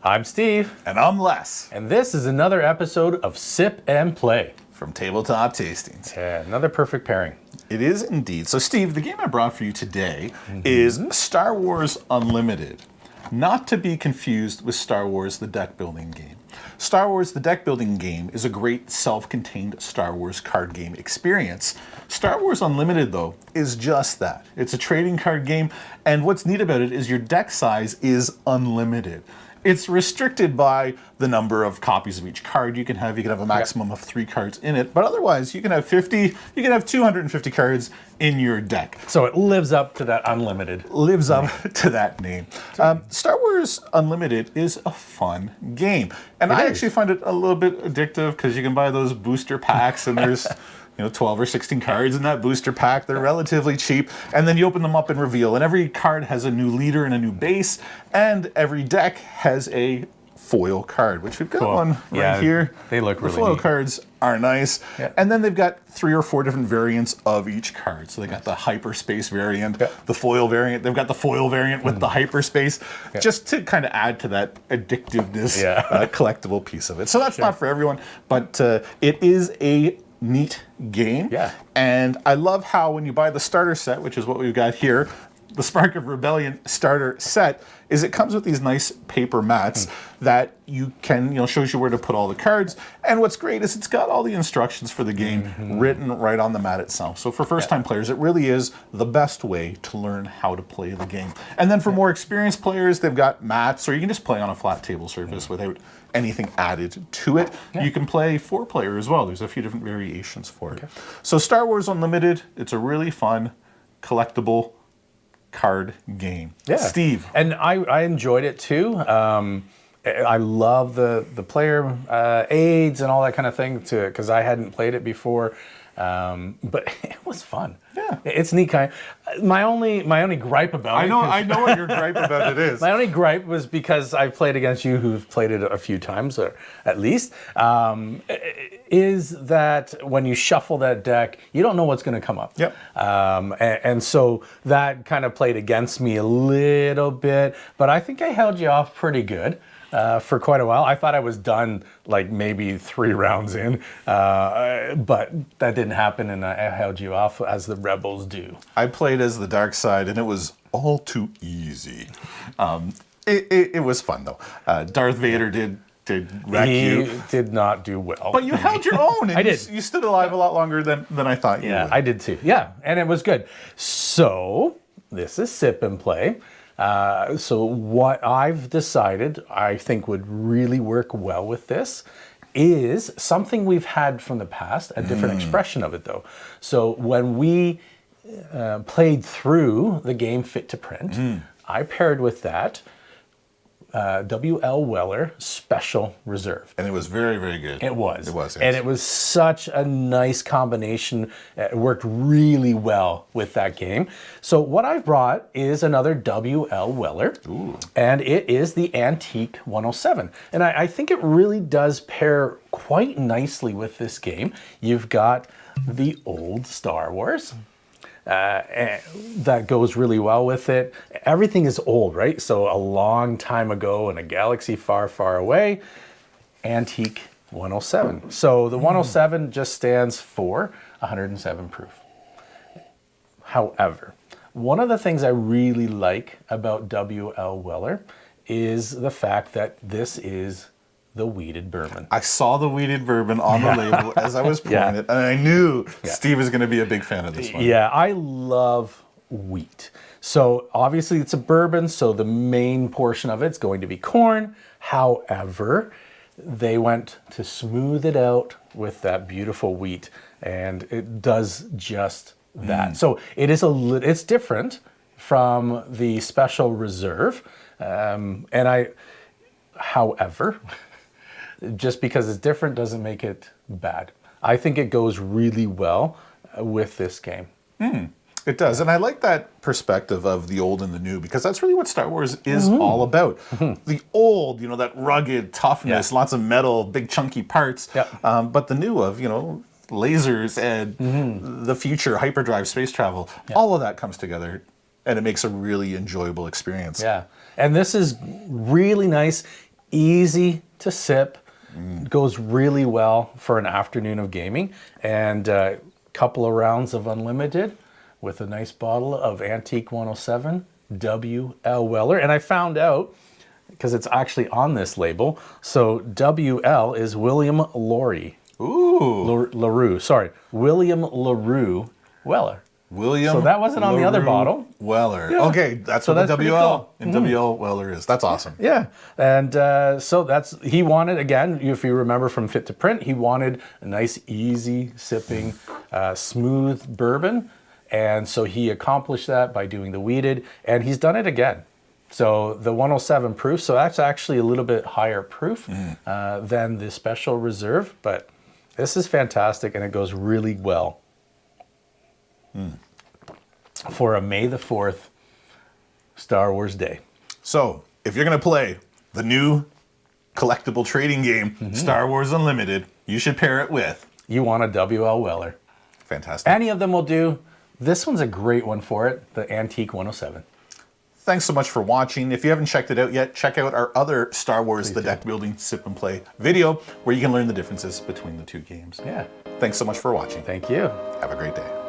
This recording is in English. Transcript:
I'm Steve. And I'm Les. And this is another episode of Sip and Play. From Tabletop Tastings. Yeah, another perfect pairing. It is indeed. So Steve, the game I brought for you today is Star Wars Unlimited. Not to be confused with Star Wars the deck building game. Star Wars the deck building game is a great self-contained Star Wars card game experience. Star Wars Unlimited, though, is just that. It's a trading card game, and what's neat about it is your deck size is unlimited. It's restricted by the number of copies of each card you can have. You can have a maximum of 3 cards in it, but otherwise you can have 50, you can have 250 cards in your deck. So it lives up to that unlimited. Lives up to that name. Star Wars Unlimited is a fun game. And I actually find it a little bit addictive because you can buy those booster packs and there's 12 or 16 cards in that booster pack. They're relatively cheap. And then you open them up and reveal. And every card has a new leader and a new base. And every deck has a foil card, which we've got one right here. They look really neat. The foil neat. cards are nice. Yeah. And then they've got 3 or 4 different variants of each card. So they got the hyperspace variant, the foil variant. They've got the foil variant with the hyperspace, just to kind of add to that addictiveness collectible piece of it. So that's not for everyone, but it is a neat game. Yeah. And I love how when you buy the starter set, which is what we've got here, the Spark of Rebellion starter set, is it comes with these nice paper mats that you can, shows you where to put all the cards. And what's great is it's got all the instructions for the game written right on the mat itself. So for first-time players, it really is the best way to learn how to play the game. And then for more experienced players, they've got mats, or you can just play on a flat table surface without anything added to it. You can play 4-player as well. There's a few different variations for it. So Star Wars Unlimited, it's a really fun, collectible card game. Yeah. Steve. And I enjoyed it too. I love the player aids and all that kind of thing too, because I hadn't played it before. But it was fun. Yeah, it's neat. My only gripe about it. I know what your gripe about it is. My only gripe was because I've played against you, who've played it a few times, or at least, is that when you shuffle that deck, you don't know what's going to come up. Yep. And so that kind of played against me a little bit, but I think I held you off pretty good. For quite a while. I thought I was done like maybe 3 rounds in, but that didn't happen, and I held you off as the rebels do. I played as the dark side, and it was all too easy. It was fun, though. Darth Vader did wreck you. He did not do well. But you held your own, and I did. You stood alive a lot longer than I thought you would. Yeah, I did too. Yeah, and it was good. So this is Sip and Play. So what I've decided I think would really work well with this is something we've had from the past, a different expression of it though. So when we played through the game Fit to Print, I paired with that W.L. Weller Special Reserve. And it was very, very good. It was. It was. Yes. And it was such a nice combination. It worked really well with that game. So what I've brought is another W.L. Weller. Ooh. And it is the Antique 107. And I think it really does pair quite nicely with this game. You've got the old Star Wars. That goes really well with it. Everything is old, right? So a long time ago in a galaxy far, far away, Antique 107. So the 107 just stands for 107 proof. However, one of the things I really like about W.L. Weller is the fact that this is the Wheated Bourbon. I saw the Wheated Bourbon on the label as I was pouring it, and I knew Steve was going to be a big fan of this one. Yeah, I love wheat. So obviously it's a bourbon, so the main portion of it's going to be corn. However, they went to smooth it out with that beautiful wheat, and it does just that. So it is it's different from the Special Reserve, however, just because it's different doesn't make it bad. I think it goes really well with this game. It does, and I like that perspective of the old and the new, because that's really what Star Wars is all about. The old, that rugged toughness, lots of metal, big chunky parts, but the new of, lasers and the future, hyperdrive, space travel, all of that comes together, and it makes a really enjoyable experience. Yeah, and this is really nice. easy to sip, goes really well for an afternoon of gaming, and a couple of rounds of unlimited with a nice bottle of Antique 107 W.L. Weller. And I found out, because it's actually on this label, so W.L. is William Laurie. Ooh. LaRue, sorry. William LaRue Weller. William. So that wasn't on the other LaRue bottle. Weller. Yeah. Okay, that's So what that's the pretty WL cool. and WL Weller is. That's awesome. Yeah, and so that's, he wanted, again, if you remember from Fit to Print, he wanted a nice, easy sipping, smooth bourbon, and so he accomplished that by doing the wheated, and he's done it again. So the 107 proof, so that's actually a little bit higher proof than the special reserve, but this is fantastic, and it goes really well for a May the 4th Star Wars Day. So, if you're going to play the new collectible trading game, Star Wars Unlimited, you should pair it with... You want a W.L. Weller. Fantastic. Any of them will do. This one's a great one for it, the Antique 107. Thanks so much for watching. If you haven't checked it out yet, check out our other Star Wars The Deck Building Sip and Play video, where you can learn the differences between the two games. Yeah. Thanks so much for watching. Thank you. Have a great day.